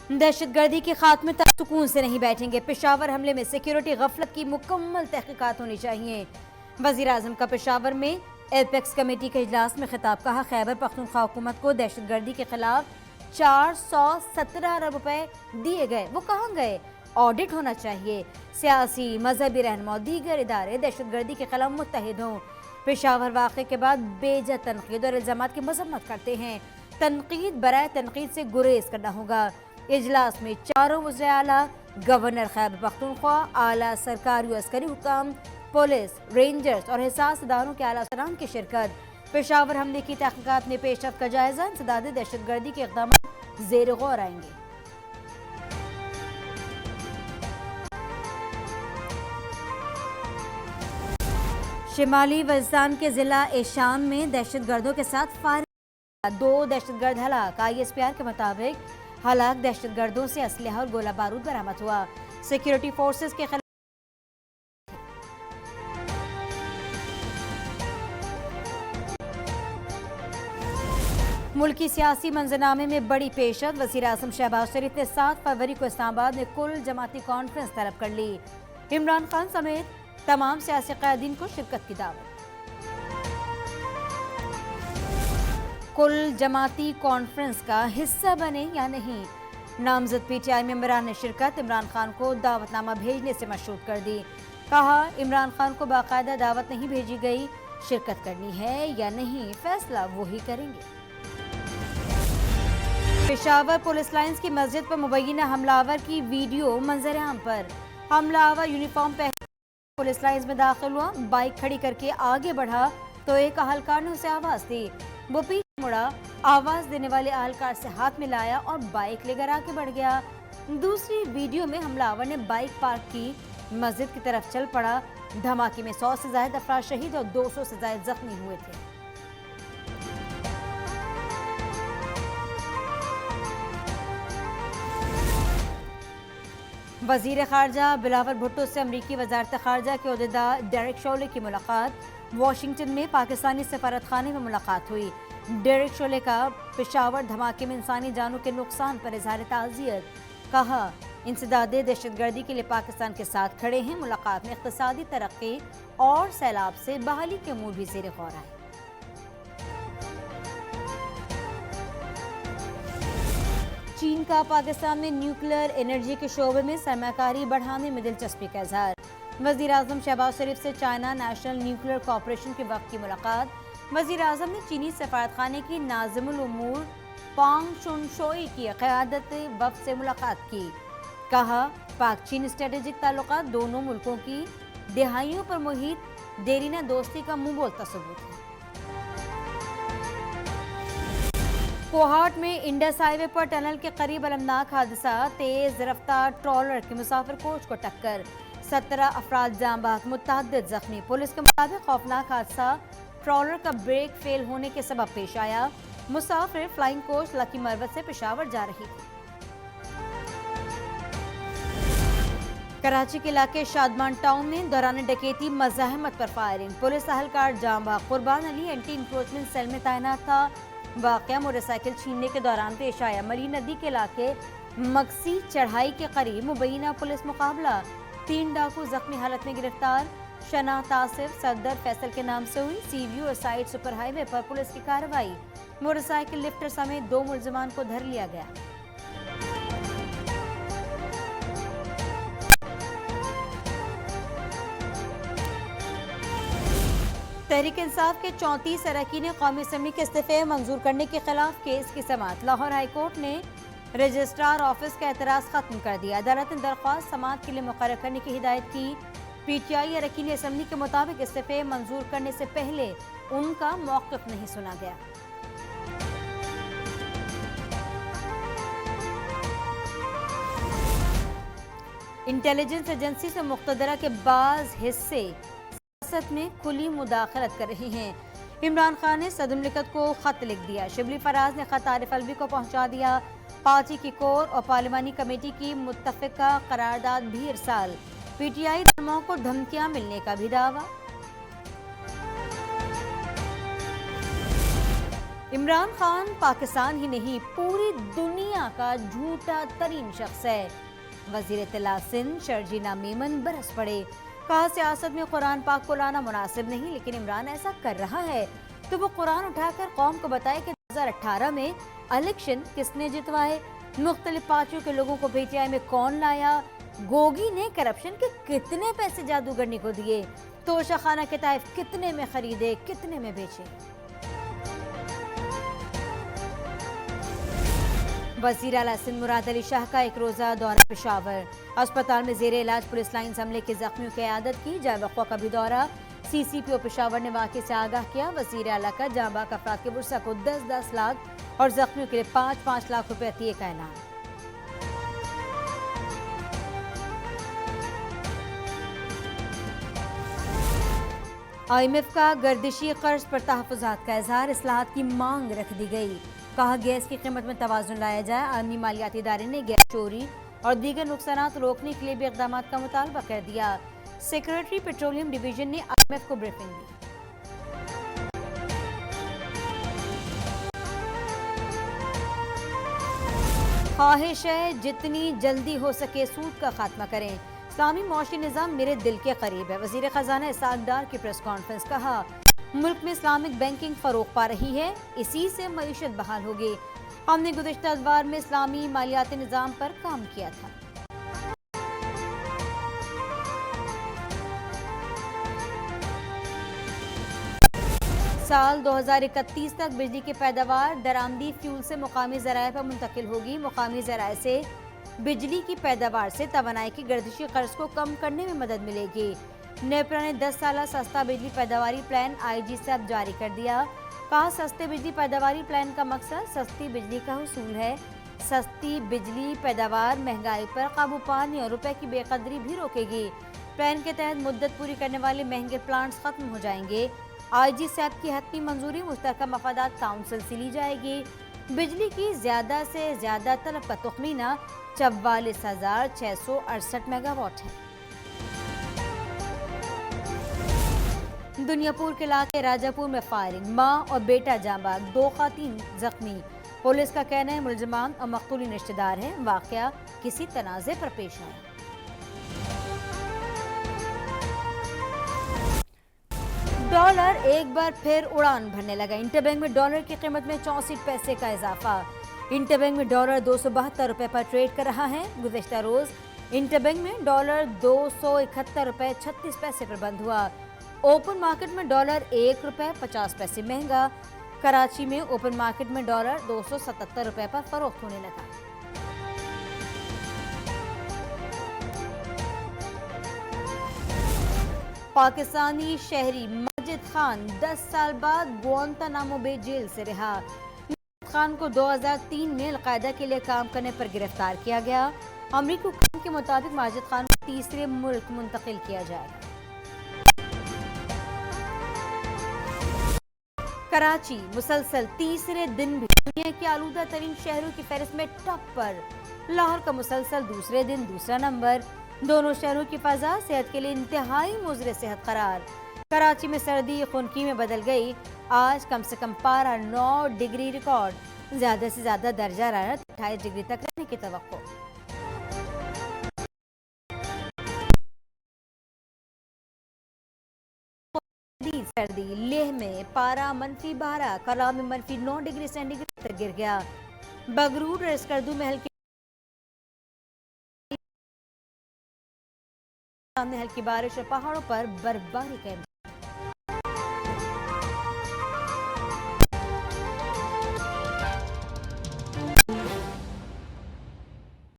दहशतगर्दी के खात्मे तक सुकून से नहीं बैठेंगे। पेशावर हमले में सिक्योरिटी गफलत की मुकम्मल तहकीकात होनी चाहिए। वजीर आजम का पेशावर में एपेक्स कमेटी के इजलास में खिताब। कहा, खैबर पख्तूनख्वा हुकूमत को दहशतगर्दी के खिलाफ 417 अरब रुपए दिए गए, वो कहाँ गए? ऑडिट होना चाहिए। सियासी मजहबी रहनुमा दीगर इदारे दहशतगर्दी के खिलाफ मुत्तहिद हों। पेशावर वाक़े के बाद बेजा तनकीद और इल्ज़ामात की मजम्मत करते हैं। तनकीद बराए तनकीद से गुरेज करना होगा। इजलास में चारों वज़ीर आला, गवर्नर खैबर पख्तूनख्वा, आला सरकारी अस्करी हुकाम, पुलिस, रेंजर्स और हिसास इदारों के आला अफसरान की शिरकत। पेशावर हमले की तहकीकात में पेशरफ्त का जायजा। इंसदाद दहशतगर्दी के इक़दाम ज़ेर गौर आएंगे। शिमाली वज़ीरिस्तान के ज़िला एशान में दहशतगर्दों के साथ फायरिंग, 2 दहशतगर्द हलाक। ISPR के मुताबिक हलाक दहशतगर्दों से असलहा और गोला बारूद बरामद हुआ। सिक्योरिटी फोर्सेस के खिलाफ मुल्की सियासी मंजरनामे में बड़ी पेशरफ्त। वज़ीर आज़म शहबाज शरीफ ने 7 फरवरी को इस्लामाबाद में कुल जमाती कॉन्फ्रेंस तलब कर ली। इमरान खान समेत तमाम सियासी क़ायदीन को शिरकत की दावत। कुल जमाती कॉन्फ्रेंस का हिस्सा बने या नहीं, नामजद PTI मेंबरान ने शिरकत। इमरान खान को दावतनामा भेजने से मशरूत कर दी। कहा, इमरान खान को बाकायदा दावत नहीं भेजी गई, शिरकत करनी है या नहीं फैसला वो ही करेंगे। पेशावर पुलिस लाइंस की मस्जिद पर मुबैना हमलावर की वीडियो मंजर आम पर। हमलावर यूनिफॉर्म पहन पुलिस लाइंस में दाखिल हुआ, बाइक खड़ी करके आगे बढ़ा तो एक अहलकार ने उसे आवाज दी। वो पीछे मुड़ा, आवाज देने वाले अहलकार से हाथ मिलाया और बाइक लेकर आगे बढ़ गया। दूसरी वीडियो में हमलावर ने बाइक पार्क की, मस्जिद की तरफ चल पड़ा। धमाके में 100 से ज्यादा अफराद शहीद और 200 से ज्यादा जख्मी हुए थे। वजीर खारजा बिलावल भुट्टो से अमरीकी वजारत खारजा के ओहदेदार डेरेक शोले की मुलाकात। वाशिंगटन में पाकिस्तानी सफारत खाने में मुलाकात हुई। डेरेक शोले का पेशावर धमाके में इंसानी जानों के नुकसान पर इजहार ताज़ियत। कहा, इंसदाद दहशतगर्दी के लिए पाकिस्तान के साथ खड़े हैं। मुलाकात में इक़्तिसादी तरक्की और सैलाब से बहाली के अमूर भी ज़ेर गौर आए। चीन का पाकिस्तान में न्यूक्लियर एनर्जी के शोबे में सरमाकारी बढ़ाने में दिलचस्पी का इजहार। वज़ीर आज़म शहबाज शरीफ से चाइना नेशनल न्यूक्लियर कॉरपोरेशन के वक्त की मुलाकात। वज़ीर आज़म ने चीनी सफारत खाने की नाज़िमुल उमूर पांग शुनशोई की क़यादत वफ़द से मुलाकात की। कहा, पाक चीन स्ट्रेटेजिक ताल्लुकात दोनों मुल्कों की दिहाइयों पर मुहित देरीना दोस्ती का मुंह बोलता सबूत है। कोहाट में इंडस हाईवे पर टनल के करीब अलमनाक हादसा। तेज रफ्तार ट्रॉलर के मुसाफिर कोच को टक्कर, 17 अफराद जाम बहक, मुतअद्दिद जख्मी। पुलिस के मुताबिक खौफनाक हादसा ट्रॉलर का ब्रेक फेल होने के सबब पेश आया। मुसाफिर फ्लाइंग कोच लकी मरवत से पेशावर जा रही थी। कराची के इलाके शादमान टाउन में दौरान डकैती मज़ाहमत पर फायरिंग। पुलिस अहलकार जाम बहक कुर्बान अली एंटी इंक्रोचमेंट सेल में तैनात था। वाक़या मोटरसाइकिल छीनने के दौरान पेश आया। मरी नदी के इलाके मक्सी चढ़ाई के करीब मुबैना पुलिस मुकाबला। 3 डाकू जख्मी हालत में गिरफ्तार। शनाख्त आसिफ सदर फैसल के नाम से हुई। सीव्यू और साइड सुपर हाईवे पर पुलिस की कार्रवाई। मोटरसाइकिल लिफ्टर समेत 2 मुलजमान को धर लिया गया। तहरीक इंसाफ के 34 अरकान कौमी असम्बली के इस्तीफे मंजूर करने के खिलाफ केस की समाअत। लाहौर हाई कोर्ट ने रजिस्ट्रार ऑफिस का एतराज़ खत्म कर दिया। अदालत ने दरख्वास्त समाअत के लिए मुकर्रर करने की हिदायत की। PTI अरकान असम्बली के मुताबिक इस्तीफे मंजूर करने से पहले उनका मौक़िफ़ नहीं सुना गया। इंटेलिजेंस एजेंसी से मुक़्तदरा के बाज़ हिस्से में खुली मुदाखलत कर रही हैं। इमरान खान ने सदर मुमलिकत को खत लिख दिया। शिबली फराज ने खत आरिफ अलवी को पहुंचा दिया। पार्टी की कोर और पार्लिमानी कमेटी की मुत्तफ़िका करारदाद भी इरसाल। PTI रहनुमाओं को धमकियां मिलने का भी दावा। इमरान खान पाकिस्तान ही नहीं पूरी दुनिया का झूठा तरीन शख्स है। वजीर इत्तला सिंध शर्जीना मेमन बरस पड़े, कहा सियासत में कुरान पाक को लाना मुनासिब नहीं, लेकिन इमरान ऐसा कर रहा है तो वो कुरान उठाकर कौम को बताए कि 2018 में इलेक्शन किसने जितवाए, मुख्तलिफ पार्टियों के लोगों को पीटीआई में कौन लाया, गोगी ने करप्शन के कितने पैसे जादूगरनी को दिए, तोशा खाना के तहत कितने में खरीदे कितने में बेचे। वज़ीर आला सिंध मुराद अली शाह का एक रोज़ा दौरा पेशावर, अस्पताल में जेर इलाज पुलिस लाइन्स हमले के जख्मियों की इयादत की, जाए वक़्वा का भी दौरा। CCPO पेशावर ने वाक़े से आगाह किया, वज़ीर आला का जांबाक अफराद के वर्सा को 10-10 लाख और जख्मियों के लिए 5-5 लाख रुपये अतिये का ऐलान। IMF का गर्दिशी कर्ज पर तहफ़्फ़ुज़ात का इज़हार, इस्लाहात की मांग रख दी गई, कहा गैस की कीमत में तवाज़ुन लाया जाए। आलमी मालियाती इदारे ने गैस चोरी और दीगर नुकसानात रोकने के लिए भी इक़दामात का मुतालबा कर दिया। सेक्रेटरी पेट्रोलियम डिवीजन ने IMF को ब्रीफिंग दी। ख्वाहिश है जितनी जल्दी हो सके सूद का खात्मा करें, इस्लामी मौशी निज़ाम मेरे दिल के करीब है। वज़ीर ख़जाना इसाक डार की प्रेस कॉन्फ्रेंस, कहा मुल्क में इस्लामिक बैंकिंग फ़रोग़ पा रही है, इसी से मईशत बहाल होगी। हमने गुज़िश्ता अदवार में इस्लामी मालियाती निज़ाम पर काम किया था। साल 2031 तक बिजली की पैदावार दरामदी फ्यूल से मुकामी ज़राए पर मुंतकिल होगी। मुकामी ज़राए से बिजली की पैदावार से तवानाई की गर्दिशी कर्ज को कम करने में मदद मिलेगी। नेपरा ने 10 साल सस्ता बिजली पैदावारी प्लान IG से अब जारी कर दिया, कहा सस्ते बिजली पैदावारी प्लान का मकसद सस्ती बिजली का हुसूल है। सस्ती बिजली पैदावार महंगाई पर काबू पाने और रुपए की बेकदरी भी रोकेगी। प्लान के तहत मुद्दत पूरी करने वाले महंगे प्लांट्स खत्म हो जाएंगे। IG सैप की हतमी मंजूरी मुश्तरका मफादात काउंसिल से ली जाएगी। बिजली की ज्यादा से ज्यादा तलब का तखमीना 44,668 मेगावाट है। दुनियापुर के इलाके राजापुर में फायरिंग, मां और बेटा जांबाग, 2 खातीन जख्मी। पुलिस का कहना है मुलजमान और मकतूली रिश्तेदार हैं। वाकया किसी तनाज़े पर पेश आया। डॉलर एक बार फिर उड़ान भरने लगा। इंटरबैंक में डॉलर की कीमत में 64 पैसे का इजाफा। इंटरबैंक में डॉलर 272 रुपये पर ट्रेड कर रहा है। गुज़िश्ता रोज इंटरबैंक में डॉलर 271 रुपये 36 पैसे पर बंद हुआ। ओपन मार्केट में डॉलर 1 रुपये 50 पैसे महंगा। कराची में ओपन मार्केट में डॉलर 277 रुपये पर फरोख्त होने लगा। पाकिस्तानी शहरी माजिद खान 10 साल बाद गुआंतानामो बे जेल से रिहा। माजिद खान को 2003 में अलकायदा के लिए काम करने पर गिरफ्तार किया गया। अमरीकी हुक्म के मुताबिक माजिद खान को तीसरे मुल्क मुंतकिल किया जाएगा। कराची मुसलसल तीसरे दिन भी दुनिया के आलूदा तरीन शहरों की फहरिस्त में टॉप पर। लाहौर का मुसलसल दूसरे दिन दूसरा नंबर। दोनों शहरों की फजा सेहत के लिए इंतहाई मुज़र सेहत करार। कराची में सर्दी खुनकी में बदल गई। आज कम से कम पारा 9 डिग्री रिकॉर्ड। ज्यादा से ज्यादा दर्जा हरारत 28 डिग्री तक रहने की तवक्को। सर्दी लेह में पारा -12, कला में -9 डिग्री सेंटीग्रेड तक गिर गया। बगरूर और स्कर्दू में हल्की बारिश और पहाड़ों पर बर्फबारी का